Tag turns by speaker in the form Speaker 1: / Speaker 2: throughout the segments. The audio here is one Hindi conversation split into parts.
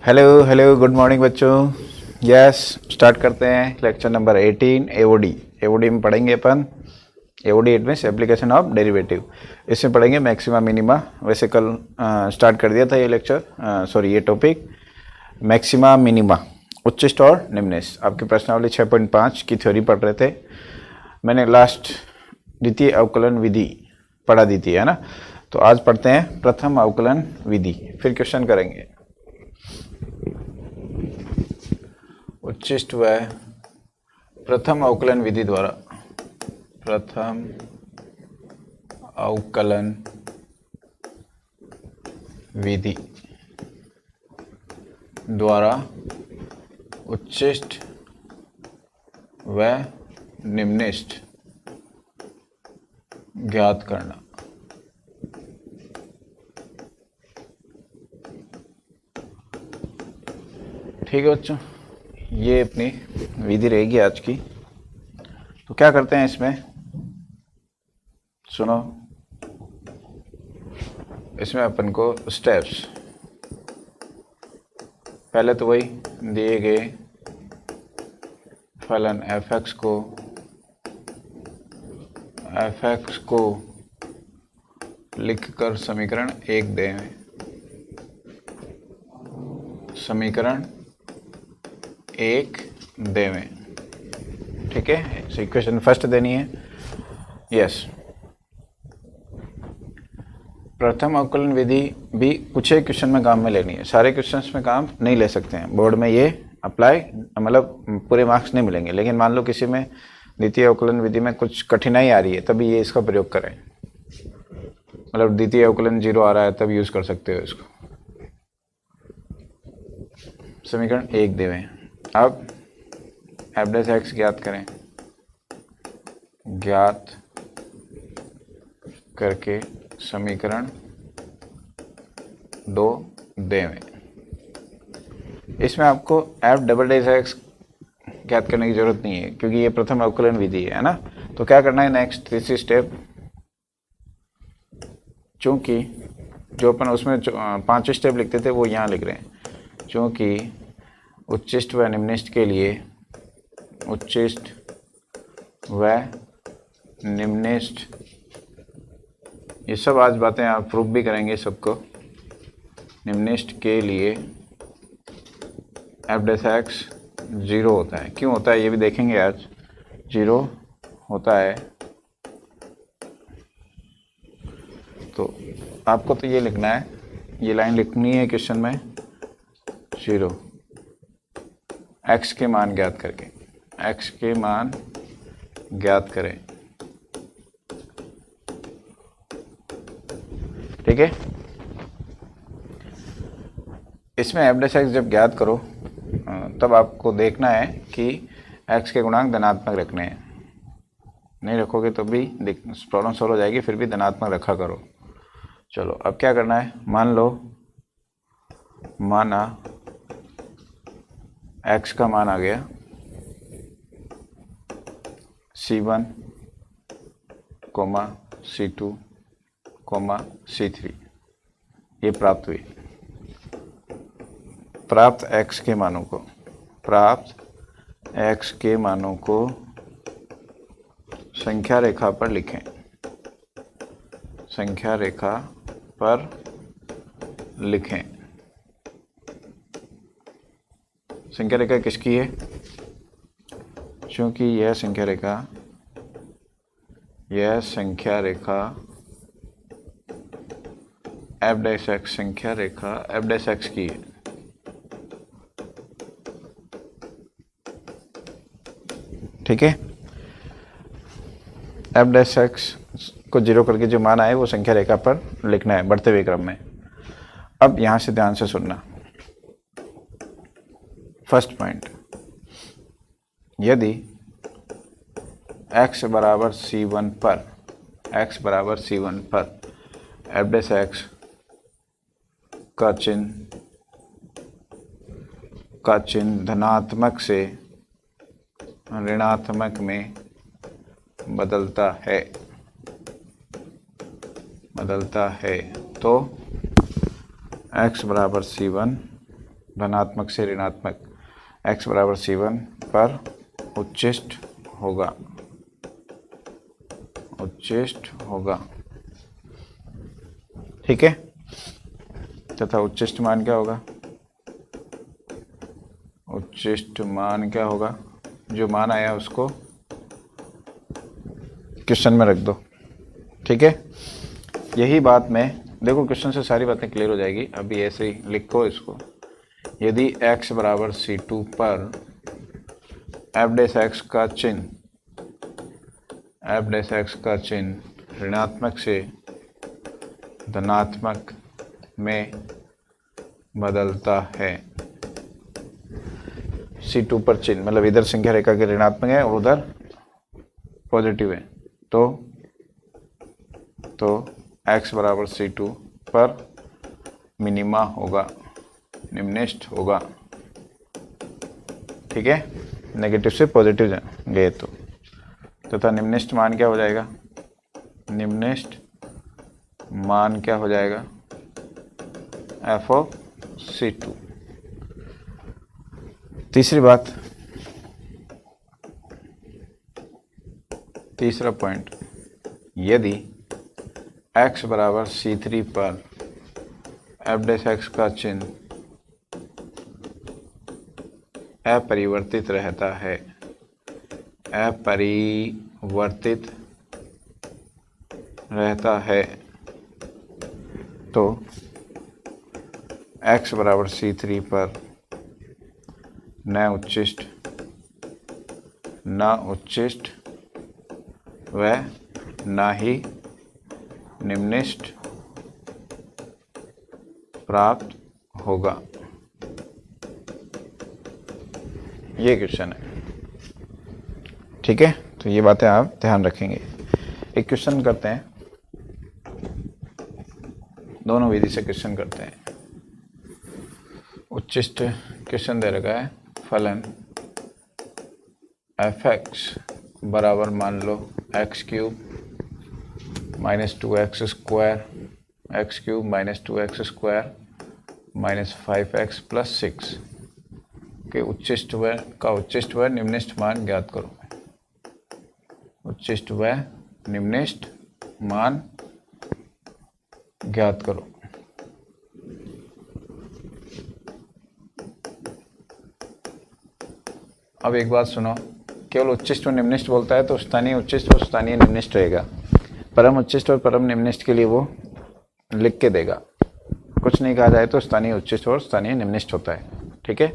Speaker 1: हेलो हेलो गुड मॉर्निंग बच्चों। यस, स्टार्ट करते हैं लेक्चर नंबर 18 एओडी। एओडी में पढ़ेंगे अपन AOD, it means application of derivative. इसमें पढ़ेंगे मैक्सिमा मिनिमा। वैसे कल स्टार्ट कर दिया था ये लेक्चर, सॉरी ये टॉपिक मैक्सिमा मिनिमा, उच्चिष्ट और निम्निष्ट। आपकी प्रश्नावली 6.5 की थ्योरी पढ़ रहे थे। मैंने लास्ट द्वितीय अवकलन विधि पढ़ा दी थी, है ना। तो आज पढ़ते हैं प्रथम अवकलन विधि, फिर क्वेश्चन करेंगे। उच्चिष्ट व प्रथम अवकलन विधि द्वारा, प्रथम अवकलन विधि द्वारा उच्चिष्ट व निम्निष्ट ज्ञात करना। ठीक है बच्चों, ये अपनी विधि रहेगी आज की। तो क्या करते हैं इसमें, सुनो। इसमें अपन को स्टेप्स, पहले तो वही दिए गए फलन fx को लिखकर समीकरण 1 दें। समीकरण 1 देवें, ठीक है। सो इक्वेशन फर्स्ट देनी है। यस, प्रथम अवकलन विधि भी कुछ एक क्वेश्चन में काम में लेनी है, सारे क्वेश्चंस में काम नहीं ले सकते हैं। बोर्ड में ये अप्लाई, मतलब पूरे मार्क्स नहीं मिलेंगे। लेकिन मान लो किसी में द्वितीय अवकलन विधि में कुछ कठिनाई आ रही है, तभी ये इसका प्रयोग करें। मतलब द्वितीय अवकलन 0 आ रहा है, तब यूज कर सकते हो इसको। समीकरण 1 देवें। अब एफ डैश एक्स ज्ञात करें। ज्ञात करके समीकरण 2 देवें। इसमें आपको एफ डबल डैश एक्स ज्ञात करने की जरूरत नहीं है, क्योंकि ये प्रथम अवकलन विधि है ना। तो क्या करना है नेक्स्ट, तीसरी स्टेप, चूंकि जो अपन उसमें 5 स्टेप लिखते थे वो यहाँ लिख रहे हैं। चूंकि उच्चिष्ट व निम्निष्ट के लिए, उच्चिष्ट व निम्निष्ट, ये सब आज बातें आप प्रूफ भी करेंगे सबको। निम्निष्ट के लिए एफ डैश एक्स 0 होता है। क्यों होता है ये भी देखेंगे आज। 0 होता है तो आपको तो ये लिखना है, ये लाइन लिखनी है क्वेश्चन में। 0 x के मान ज्ञात करके, x के मान ज्ञात करें, ठीक है। इसमें एफ डैश एक्स जब ज्ञात करो तब आपको देखना है कि x के गुणांक धनात्मक रखने हैं। नहीं रखोगे तो भी प्रॉब्लम सॉल्व हो जाएगी, फिर भी धनात्मक रखा करो। चलो अब क्या करना है, मान लो, माना x का मान आ गया C1, C2, C3, ये प्राप्त हुई। प्राप्त x के मानों को, प्राप्त x के मानों को संख्या रेखा पर लिखें। संख्या रेखा पर लिखें। संख्या रेखा किसकी है, क्योंकि यह संख्या रेखा एफ डैश एक्स, संख्या रेखा एफ डैश एक्स की है। ठीक है, एफ डैश एक्स को 0 करके जो मान आए वो संख्या रेखा पर लिखना है बढ़ते हुए क्रम में। अब यहां से ध्यान से सुनना। फर्स्ट पॉइंट, यदि x बराबर C1 पर, x बराबर C1 पर एफ डैश एक्स का चिन्ह धनात्मक से ऋणात्मक में बदलता है तो x बराबर C1 धनात्मक से ऋणात्मक x बराबर C1 पर उच्चिष्ट होगा, उच्चिष्ट होगा। ठीक है, तथा उच्चिष्ट मान क्या होगा? उच्चिष्ट मान क्या होगा? जो मान आया उसको क्वेश्चन में रख दो। ठीक है, यही बात मैं देखो क्वेश्चन से सारी बातें क्लियर हो जाएगी। अभी ऐसे ही लिखो इसको। यदि x बराबर C2 पर f डैश x का चिन्ह, f डैश x का चिन्ह ऋणात्मक से धनात्मक में बदलता है। C2 पर चिन्ह मतलब इधर संख्या रेखा के ऋणात्मक है और उधर पॉजिटिव है, तो x बराबर C2 पर मिनिमा होगा, निम्निष्ट होगा। ठीक है, नेगेटिव से पॉजिटिव गए तो तथा निम्निष्ट मान क्या हो जाएगा? निम्निष्ट मान क्या हो जाएगा? f of C2। तीसरी बात, तीसरा पॉइंट, यदि x बराबर C3 पर f डैश x का चिन्ह अपरिवर्तित रहता है, अपरिवर्तित रहता है, तो x बराबर C3 पर न उच्चिष्ट, न उच्चिष्ट व न ही निम्निष्ट प्राप्त होगा। ये क्वेश्चन है। ठीक है, तो ये बातें आप ध्यान रखेंगे। एक क्वेश्चन करते हैं, दोनों विधि से क्वेश्चन करते हैं। उच्चिष्ट क्वेश्चन दे रखा है, फलन fx बराबर मान लो x cube minus 2x square, x cube minus 2x square minus 5x plus 6 के उच्चिष्ट व निम्निष्ट मान ज्ञात करो। उच्चिष्ट व निम्निष्ट मान ज्ञात करो। अब एक बात सुनो, केवल उच्चिष्ट और निम्निष्ट बोलता है तो स्थानीय उच्चिष्ट और स्थानीय निम्निष्ट रहेगा। परम उच्चिष्ट और परम निम्निष्ट के लिए वो लिख के देगा। कुछ नहीं कहा जाए तो स्थानीय उच्चिष्ट और स्थानीय निम्निष्ट होता है। ठीक है,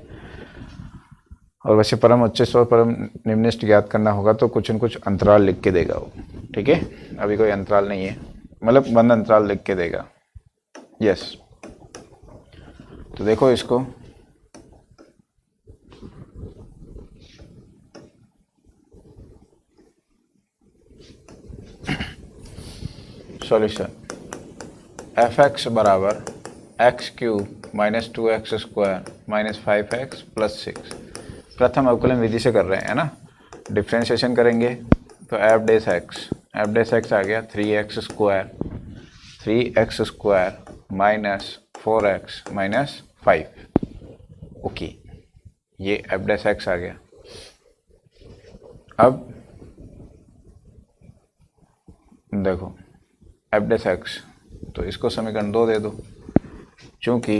Speaker 1: और वैसे परम उच्चिष्ट और परम निम्निष्ट ज्ञात करना होगा तो कुछ न कुछ अंतराल लिख के देगा वो। ठीक है, अभी कोई अंतराल नहीं है, मतलब बंद अंतराल लिख के देगा। यस, तो देखो इसको, सॉल्यूशन fx बराबर x cube minus 2x square minus 5x plus 6। प्रथम अवकलन विधि से कर रहे हैं, है ना। डिफ्रेंशिएशन करेंगे तो f डैश x आ गया 3x square minus 4x minus 5। Okay, ये f डैश x आ गया। अब देखो f डैश x, तो इसको समीकरण 2 दे दो, क्योंकि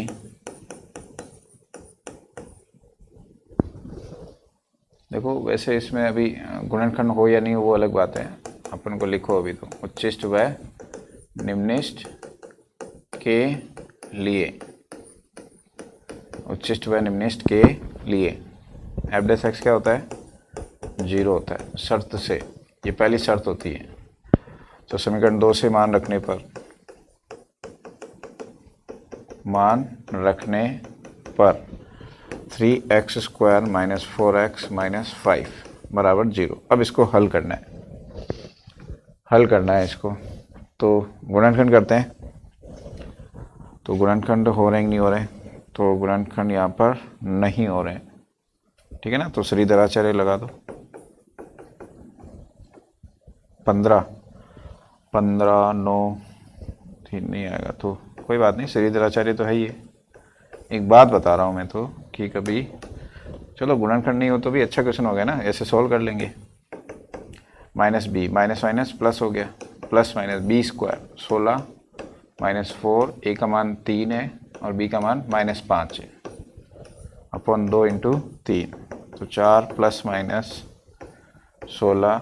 Speaker 1: देखो वैसे इसमें अभी गुणनखंड हो या नहीं हो वो अलग बात है, अपन को लिखो अभी तो। उच्चिष्ट व निम्निष्ट के लिए, उच्चिष्ट व निम्निष्ट के लिए f डैश x क्या होता है? 0 होता है, शर्त से। ये पहली शर्त होती है। तो समीकरण 2 से मान रखने पर 3x square minus 4x minus 5 बराबर 0। अब इसको हल करना है इसको। तो गुणनखंड करते हैं, तो गुणनखंड हो रहे हैं नहीं हो रहे? तो गुणनखंड यहाँ पर नहीं हो रहे हैं। ठीक है ना, तो श्रीधराचार्य लगा दो। 15 9 3 नहीं आएगा तो कोई बात नहीं, श्रीधराचार्य तो है ही है। एक बात बता रहा हूँ मैं तो कि कभी चलो गुणनखंड नहीं हो तो भी अच्छा क्वेश्चन हो गया ना, ऐसे सॉल्व कर लेंगे। Minus B minus minus plus हो गया, plus minus B square 16 minus 4, A का मान 3 है और बी का मान -5 है, अपॉन 2 इंटू 3, तो 4 प्लस माइनस 16,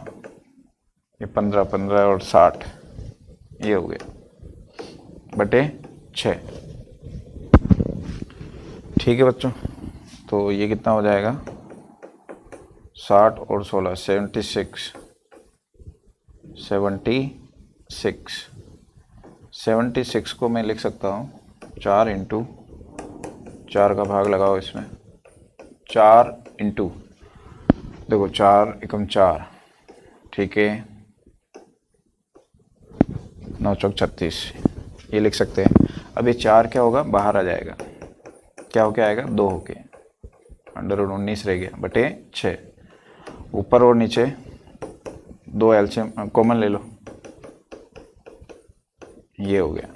Speaker 1: ये 15 15 और 60, ये हो गया बटे 6। ठीक है बच्चों, तो ये कितना हो जाएगा 60 और 16 76 76 को मैं लिख सकता हूँ 4 इंटू 4 का भाग लगाओ इसमें, 4 इंटू देखो 4 एकम 4, ठीक है 9 चौक 36, ये लिख सकते हैं। अब ये 4 क्या होगा बाहर आ जाएगा, क्या होके आएगा 2 होके, √19 रह गया बटे 6। ऊपर और नीचे 2 एलसीएम कॉमन ले लो, ये हो गया,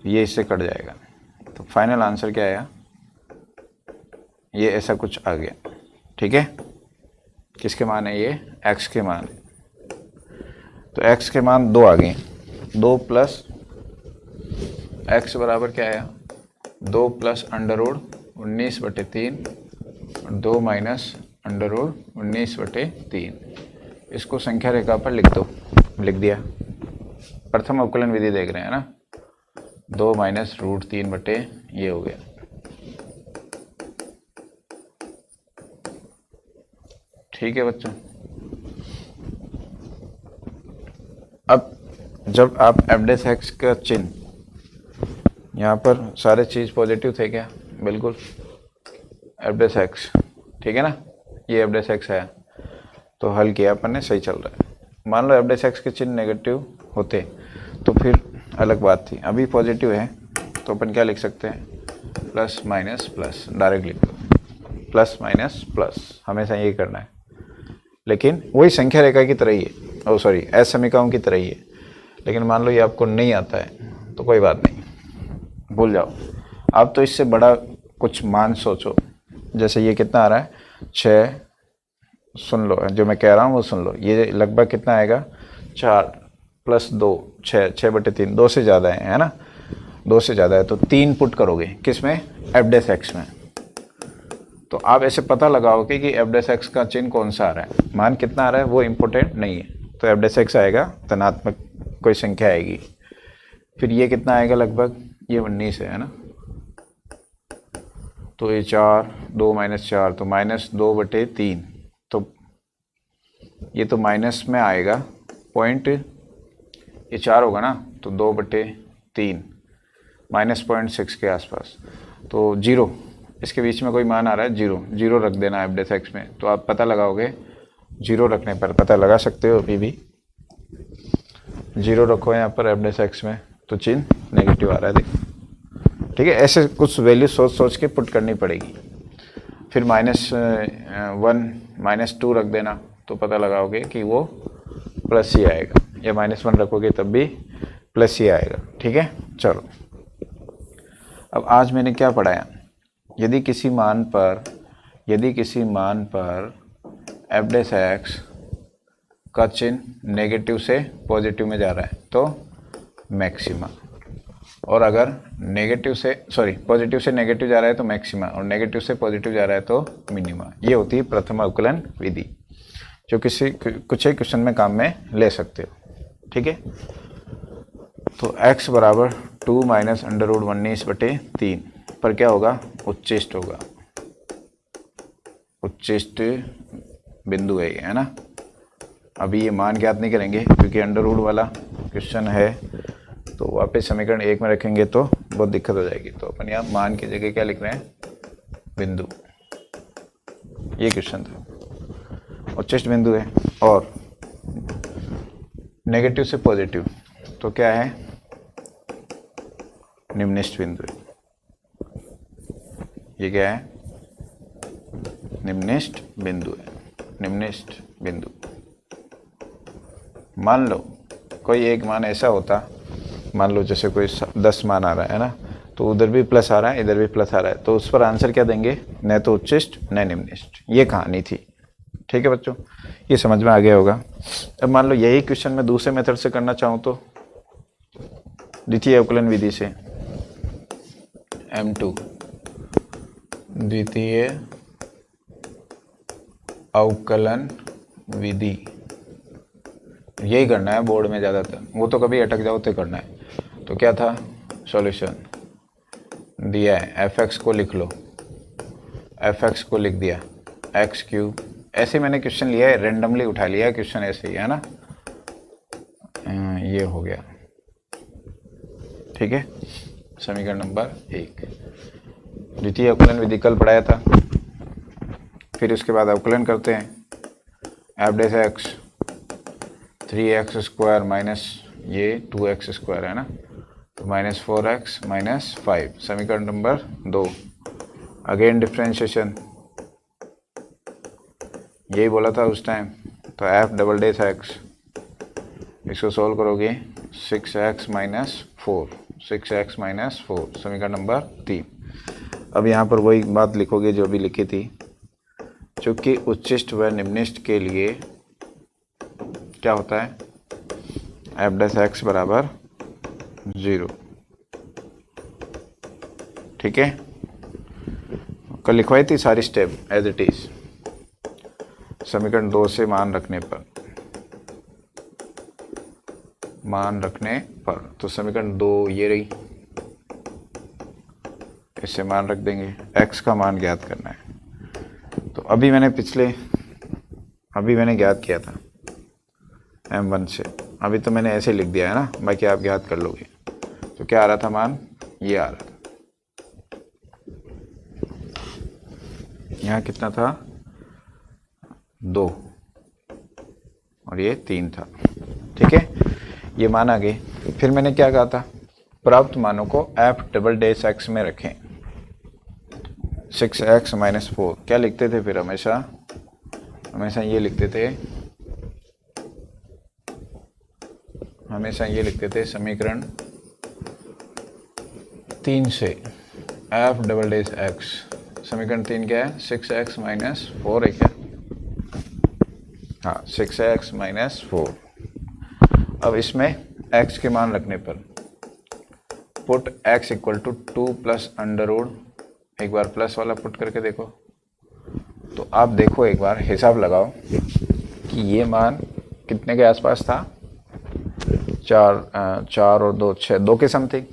Speaker 1: ये इससे कट जाएगा, तो फाइनल आंसर क्या आया, ये ऐसा कुछ आ गया। ठीक है, किसके मान है ये, x के मान है, तो x के मान 2 आ गए, 2 प्लस x बराबर क्या आया 2 प्लस √19/3 और 2 माइनस √19/3, इसको संख्या रेखा पर लिख दो, लिख दिया। प्रथम अवकलन विधि देख रहे हैं ना, 2 माइनस √3 ये हो गया। ठीक है बच्चों, अब जब आप f' का चिन्ह, यहाँ पर सारे चीज़ पॉजिटिव थे क्या, बिल्कुल f', ठीक है ना, ये f' है, तो हल किया अपन ने, सही चल रहा है। मान लो f' के चिन्ह नेगेटिव होते तो फिर अलग बात थी, अभी पॉजिटिव है तो अपन क्या लिख सकते हैं, प्लस माइनस प्लस, डायरेक्ट लिख दो, प्लस माइनस प्लस, हमेशा यही करना है, लेकिन वही संख्या रेखा की तरह ही है, ओ सॉरी एस समीकरण की तरह ही है। लेकिन मान लो ये आपको नहीं आता है तो कोई बात नहीं, भूल जाओ। आप तो इससे बड़ा कुछ मान सोचो, जैसे ये कितना आ रहा है 6, सुन लो जो मैं कह रहा हूँ वो सुन लो, ये लगभग कितना आएगा 4 प्लस 2 6/3, 2 से ज़्यादा है ना, 2 से ज़्यादा है तो 3 पुट करोगे किस में, f' में, तो आप ऐसे पता लगाओगे कि f' का चिन्ह कौन सा आ रहा है, मान कितना आ रहा है वो इम्पोर्टेंट नहीं है, तो f' आएगा धनात्मक कोई संख्या आएगी, फिर ये कितना आएगा लगभग, ये 19 है ना, तो ये 4 2 माइनस 4 तो -2/3, तो ये तो माइनस में आएगा पॉइंट, ये 4 होगा ना तो 2/3 -0.6 के आसपास, तो 0, इसके बीच में कोई मान आ रहा है 0 रख देना f' में, तो आप पता लगाओगे, 0 रखने पर पता लगा सकते हो, अभी भी 0 रखो यहाँ पर f' में, तो चिन्ह नेगेटिव आ रहा है देखो। ठीक है, ऐसे कुछ वैल्यू सोच सोच के पुट करनी पड़ेगी। फिर -1 -2 रख देना, तो पता लगाओगे कि वो प्लस ही आएगा, या -1 रखोगे तब भी प्लस ही आएगा। ठीक है, चलो अब आज मैंने क्या पढ़ाया, यदि किसी मान पर f' का चिन्ह नेगेटिव से पॉजिटिव में जा रहा है तो मैक्सिमा, और अगर पॉजिटिव से नेगेटिव जा रहा है तो मैक्सिमा, और नेगेटिव से पॉजिटिव जा रहा है तो मिनिमा। ये होती है प्रथम अवकलन विधि, जो कुछ एक क्वेश्चन में काम में ले सकते हो। ठीक है, तो x बराबर 2 माइनस √19/3 पर क्या होगा, उच्चिष्ट होगा, उच्चिष्ट बिंदु है ना। अभी ये मान ज्ञात नहीं करेंगे क्योंकि अंडर रूट वाला क्वेश्चन है, तो वापस समीकरण 1 में रखेंगे तो बहुत दिक्कत हो जाएगी, तो अपन यहाँ मान की जगह क्या लिख रहे हैं, बिंदु, ये क्वेश्चन था, उच्चिष्ट बिंदु है, और नेगेटिव से पॉजिटिव तो क्या है, निम्निष्ठ बिंदु है। ये क्या है, निम्निष्ठ बिंदु है, निम्निष्ठ बिंदु। मान लो कोई एक मान ऐसा होता, मान लो जैसे कोई 10 मान आ रहा है ना, तो उधर भी प्लस आ रहा है, इधर भी प्लस आ रहा है, तो उस पर आंसर क्या देंगे, न तो उच्चिष्ट न निम्निष्ट। ये कहानी थी। ठीक है बच्चों, ये समझ में आ गया होगा। अब मान लो यही क्वेश्चन मैं दूसरे मेथड से करना चाहूँ तो द्वितीय अवकलन विधि से, M2 द्वितीय अवकलन विधि, यही करना है बोर्ड में ज़्यादातर, वो तो कभी अटक जाओ तो करना है। तो क्या था सॉल्यूशन दिया है, fx को लिख लो, fx को लिख दिया एक्स क्यूब। ऐसे मैंने क्वेश्चन लिया है, रेंडमली उठा लिया है क्वेश्चन, ऐसे ही है ना। ये हो गया। ठीक है, समीकरण नंबर 1 द्वितीय अवकलन विधि कल पढ़ाया था। फिर उसके बाद अवकलन करते हैं, F dash x 3x² minus ये 2x² है ना, तो -4x -5, समीकरण नंबर 2। अगेन डिफ्रेंशिएशन, यही बोला था उस टाइम। तो एफ डबल डैश एक्स, इसको सॉल्व करोगे 6x - 4, 6x - 4, समीकरण नंबर 3। अब यहाँ पर वही बात लिखोगे जो भी लिखी थी, चूँकि उच्चिष्ट व निम्निष्ट के लिए क्या होता है, एफ डैश एक्स बराबर 0। ठीक है, कल लिखवाई थी सारी स्टेप एज इट इज। समीकरण 2 से मान रखने पर तो समीकरण 2 ये रही, इससे मान रख देंगे, x का मान ज्ञात करना है। तो अभी मैंने ज्ञात किया था M1 से, अभी तो मैंने ऐसे लिख दिया है ना, बाकी आप ज्ञात कर लोगे। तो क्या आ रहा था मान, ये आ रहा था, यहाँ कितना था 2 और ये 3 था। ठीक है, ये मान आ गए। फिर मैंने क्या कहा था, प्राप्त मानों को एफ डबल डैश एक्स में रखें, 6x - 4 क्या लिखते थे फिर, हमेशा ये लिखते थे, समीकरण 3 से एफ डबल डैश एक्स, समीकरण 3 क्या है, 6x - 4 है क्या, हाँ 6x - 4। अब इसमें x के मान रखने पर पुट x = 2 + √, एक बार प्लस वाला पुट करके देखो, तो आप देखो एक बार हिसाब लगाओ कि ये मान कितने के आसपास था, 4 और 2 6, 2 के समथिंग।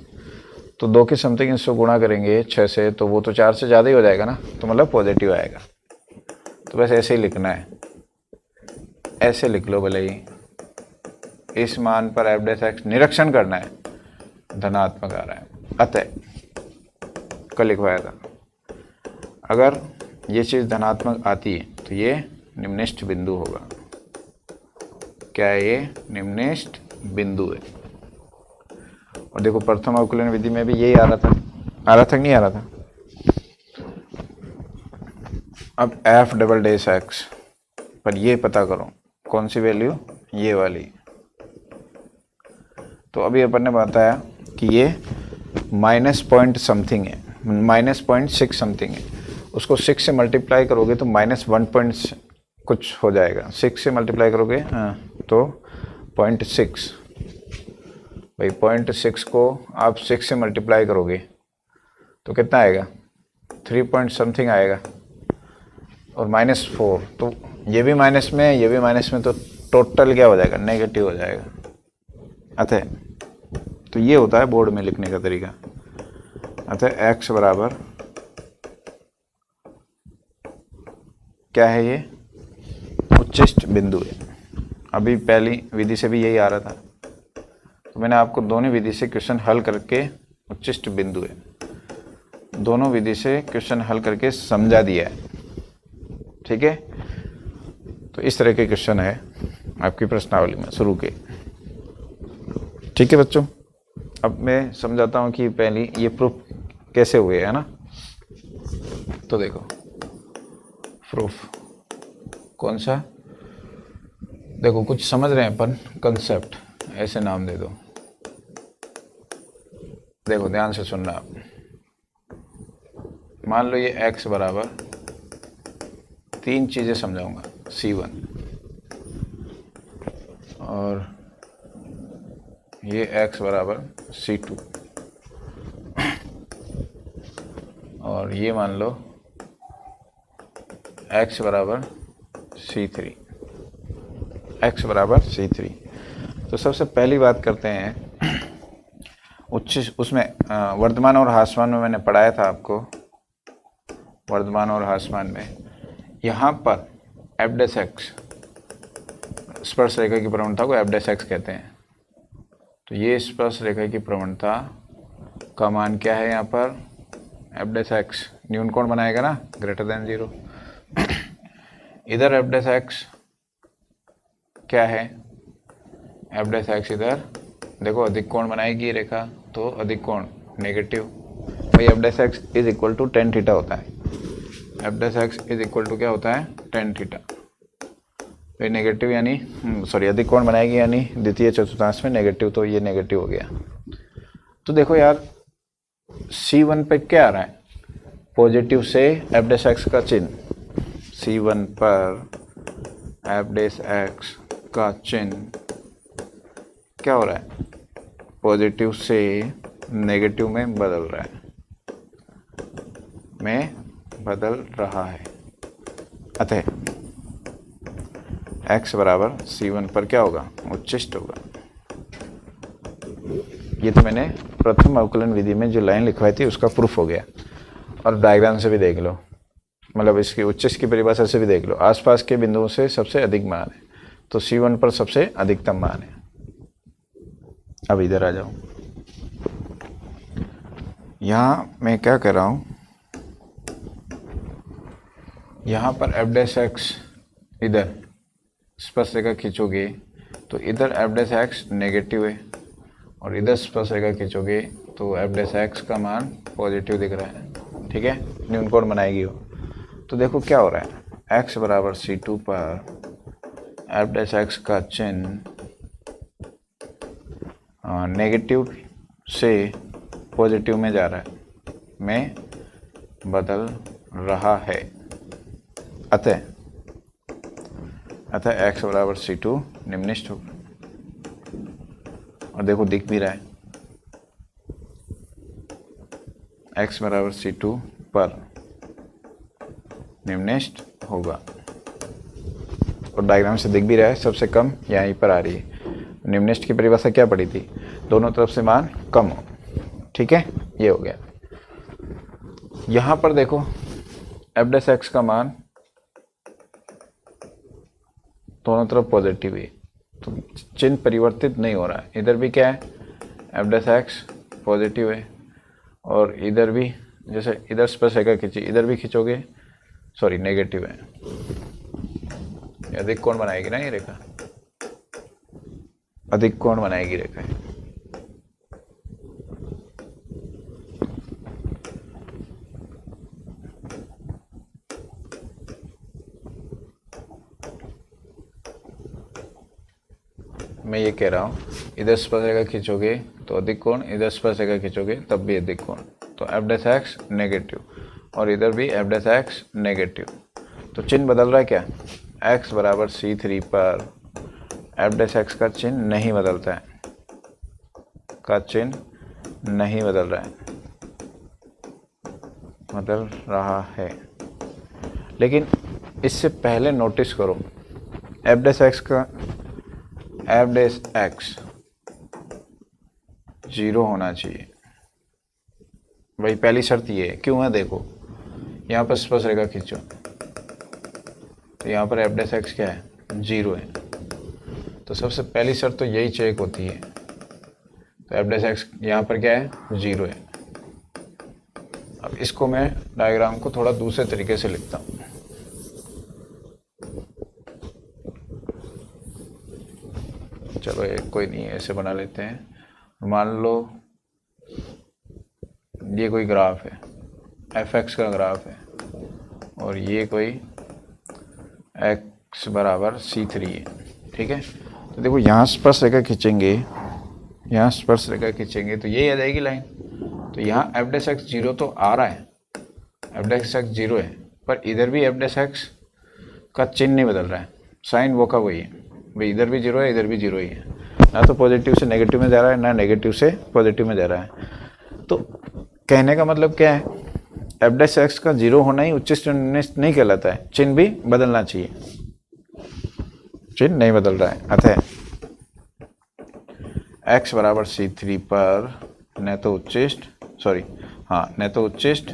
Speaker 1: तो 2 के समथिंग इसको गुणा करेंगे 6 से, तो वो तो 4 से ज़्यादा ही हो जाएगा ना, तो मतलब पॉजिटिव आएगा। तो बस ऐसे ही लिखना है, ऐसे लिख लो भले ही, इस मान पर एफ डैश एक्स निरीक्षण करना है, धनात्मक आ रहा है, अतः कल लिखवाया था, अगर ये चीज़ धनात्मक आती है तो ये निम्निष्ट बिंदु होगा। क्या है ये, निम्निष्ट बिंदु है। और देखो प्रथम अवकलन विधि में भी यही आ रहा था कि नहीं आ रहा था। अब एफ डबल डैश एक्स पर ये पता करो कौन सी वैल्यू, ये वाली। तो अभी अपन ने बताया कि ये -पॉइंट समथिंग है, -0.6 समथिंग है, उसको 6 से मल्टीप्लाई करोगे तो -1 कुछ हो जाएगा, 6 से मल्टीप्लाई करोगे तो 0.6, भाई 0.6 को आप 6 से मल्टीप्लाई करोगे तो कितना आएगा, 3 पॉइंट समथिंग आएगा, और -4, तो ये भी माइनस में, ये भी माइनस में, तो टोटल क्या हो जाएगा, नेगेटिव हो जाएगा। अतः तो ये होता है बोर्ड में लिखने का तरीका। अतः x बराबर क्या है, ये उच्चिष्ट बिंदु है। अभी पहली विधि से भी यही आ रहा था, तो मैंने आपको दोनों विधि से क्वेश्चन हल करके, उच्चिष्ट बिंदु है, दोनों विधि से क्वेश्चन हल करके समझा दिया है। ठीक है, तो इस तरह के क्वेश्चन है आपकी प्रश्नावली में शुरू के। ठीक है बच्चों, अब मैं समझाता हूँ कि पहली ये प्रूफ कैसे हुए है ना। तो देखो प्रूफ कौन सा, देखो कुछ समझ रहे हैं अपन, कंसेप्ट ऐसे नाम दे दो, देखो ध्यान से सुनना आप। मान लो ये x बराबर 3 चीज़ें समझाऊंगा, C1 और ये x बराबर C2 और ये मान लो x बराबर C3, x बराबर C3। तो सबसे पहली बात करते हैं उसमें वर्तमान और ह्रासमान में मैंने पढ़ाया था आपको, वर्तमान और ह्रासमान में यहाँ पर एफ डैश एक्स, स्पर्श रेखा की प्रवणता को एफ डैश एक्स कहते हैं। तो ये स्पर्श रेखा की प्रवणता का मान क्या है यहाँ पर, एफ डैश एक्स न्यून कोण बनाएगा ना, ग्रेटर देन 0। इधर एफ डैश एक्स क्या है, एफ डैश एक्स इधर देखो अधिक कोण बनाएगी रेखा, तो अधिक कोण नेगेटिव, भाई f dash x is equal to tan theta होता है। F dash x is equal to क्या होता है, टेन थीटा। भाई नेगेटिव यानी सॉरी अधिक कोण बनाएगी यानी द्वितीय चतुर्थांश में नेगेटिव, तो ये नेगेटिव हो गया। तो देखो यार C1 पे क्या आ रहा है, पॉजिटिव से एफ डैश एक्स का चिन्ह, C1 पर एफ डैश एक्स का चिन्ह क्या हो रहा है, पॉजिटिव से नेगेटिव में बदल रहा है, बदल रहा है। अतः x बराबर C1 पर क्या होगा, उच्चिष्ट होगा। ये तो मैंने प्रथम अवकलन विधि में जो लाइन लिखवाई थी उसका प्रूफ हो गया, और डायग्राम से भी देख लो, मतलब इसकी उच्चिष्ट की परिभाषा से भी देख लो, आसपास के बिंदुओं से सबसे अधिक मान है, तो C1 पर सबसे अधिकतम मान है। अब इधर आ जाओ, यहाँ मैं क्या कर रहा हूँ, यहाँ पर एफ डैश एक्स इधर स्पर्श रेखा खींचोगे तो इधर एफ डैश एक्स नेगेटिव है, और इधर स्पर्श रेखा खींचोगे तो एफ डैश एक्स का मान पॉजिटिव दिख रहा है, ठीक है, न्यून कोण बनाएगी वो। तो देखो क्या हो रहा है, x बराबर C2 पर एफ डैश एक्स का चिन्ह नेगेटिव से पॉजिटिव में जा रहा है, में बदल रहा है। अतः x बराबर C2 निम्नलिखित होगा, और देखो दिख भी रहा है, x बराबर C2 पर निम्नलिखित होगा, और डायग्राम से दिख भी रहा है, सबसे कम यहीं पर आ रही है। निम्नलिखित की परिभाषा क्या पड़ी थी, दोनों तरफ से मान कम हो, ठीक है, ये हो गया। यहाँ पर देखो एफ डैश एक्स का मान दोनों तरफ पॉजिटिव है, तो चिन्ह परिवर्तित नहीं हो रहा है। इधर भी क्या है, एफ डैश एक्स पॉजिटिव है, और इधर भी जैसे इधर स्पर्श रेखा खींची, इधर भी खींचोगे सॉरी नेगेटिव है, अधिक कोण बनाएगी ना ये रेखा, अधिक कोण बनाएगी रेखा है। मैं ये कह रहा हूँ, इधर स्पर्श रेखा खींचोगे तो अधिक कोण, इधर स्पर्श रेखा खींचोगे तब भी अधिक कोण, तो एफ डैश एक्स नेगेटिव, और इधर भी एफ डैश एक्स नेगेटिव। तो चिन्ह बदल रहा है क्या, x बराबर C3 पर एफ डैश एक्स का चिन्ह नहीं बदलता है, का चिन्ह नहीं बदल रहा है, बदल रहा है। लेकिन इससे पहले नोटिस करो, एफ डैश एक्स का एफ डैश एक्स 0 होना चाहिए, भाई पहली शर्त ये है। क्यों है, देखो यहाँ पर स्पर्श रेखा खींचो तो यहाँ पर एफ डैश एक्स क्या है, 0 है, तो सबसे पहली शर्त तो यही चेक होती है। तो एफ डैश एक्स यहाँ पर क्या है, 0 है। अब इसको मैं डायग्राम को थोड़ा दूसरे तरीके से लिखता हूँ। चलो एक कोई नहीं है, ऐसे बना लेते हैं। मान लो ये कोई ग्राफ है, एफ एक्स का ग्राफ है, और ये कोई x बराबर C3 है, ठीक है। तो देखो यहाँ स्पर्श रेखा खींचेंगे, यहाँ स्पर्श रेखा खींचेंगे तो यही आ जाएगी लाइन। तो यहाँ एफ डैश एक्स 0 तो आ रहा है, एफ डैश एक्स जीरो है, पर इधर भी एफ डैश एक्स का चिन्ह नहीं बदल रहा है, साइन वो का वही है भाई, इधर भी जीरो है इधर भी जीरो ही है, ना तो पॉजिटिव से नेगेटिव में जा रहा है ना नेगेटिव से पॉजिटिव में जा रहा है। तो कहने का मतलब क्या है, एफ डैश एक्स का जीरो होना ही उच्चिष्ट नहीं कहलाता है, चिन्ह भी बदलना चाहिए, चिन्ह नहीं बदल रहा है। अतः x बराबर C3 पर न तो उच्चिष्ट, सॉरी हाँ, न तो उच्चिष्ट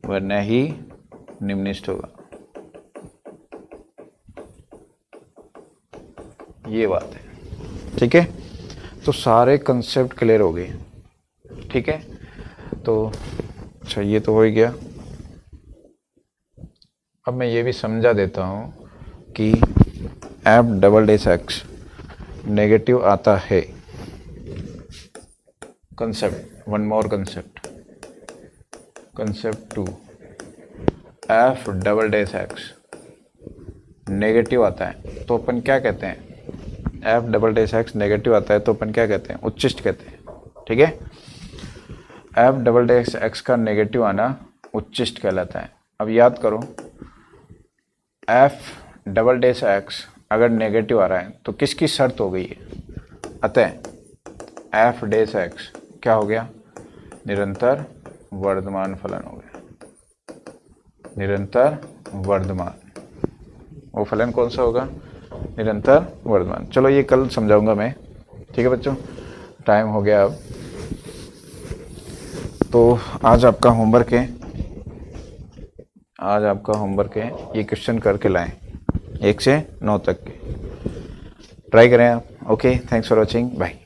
Speaker 1: व न ही निम्निष्ठ होगा, ये बात है। ठीक है, तो सारे कंसेप्ट क्लियर हो गए। ठीक है, तो अच्छा ये तो हो ही गया। अब मैं ये भी समझा देता हूँ कि F double dash x negative आता है। Concept, one more concept, concept 2, F double dash x negative आता है तो अपन क्या कहते हैं, F double dash x negative आता है तो अपन क्या कहते हैं, उच्चिष्ट कहते हैं। ठीक है, एफ डबल डैश एक्स का नेगेटिव आना उच्चिष्ट कहलाता है। अब याद करो, एफ डबल डैश एक्स अगर नेगेटिव आ रहा है तो किसकी शर्त हो गई है, अतः एफ डैश एक्स क्या हो गया, निरंतर वर्धमान फलन हो गया, निरंतर वर्धमान। वो फलन कौन सा होगा, निरंतर वर्धमान। चलो ये कल समझाऊंगा मैं। ठीक है बच्चों, टाइम हो गया अब, तो आज आपका होमवर्क है, ये क्वेश्चन करके लाएं 1 से 9 तक के, ट्राई करें आप। Okay, thanks for watching, bye.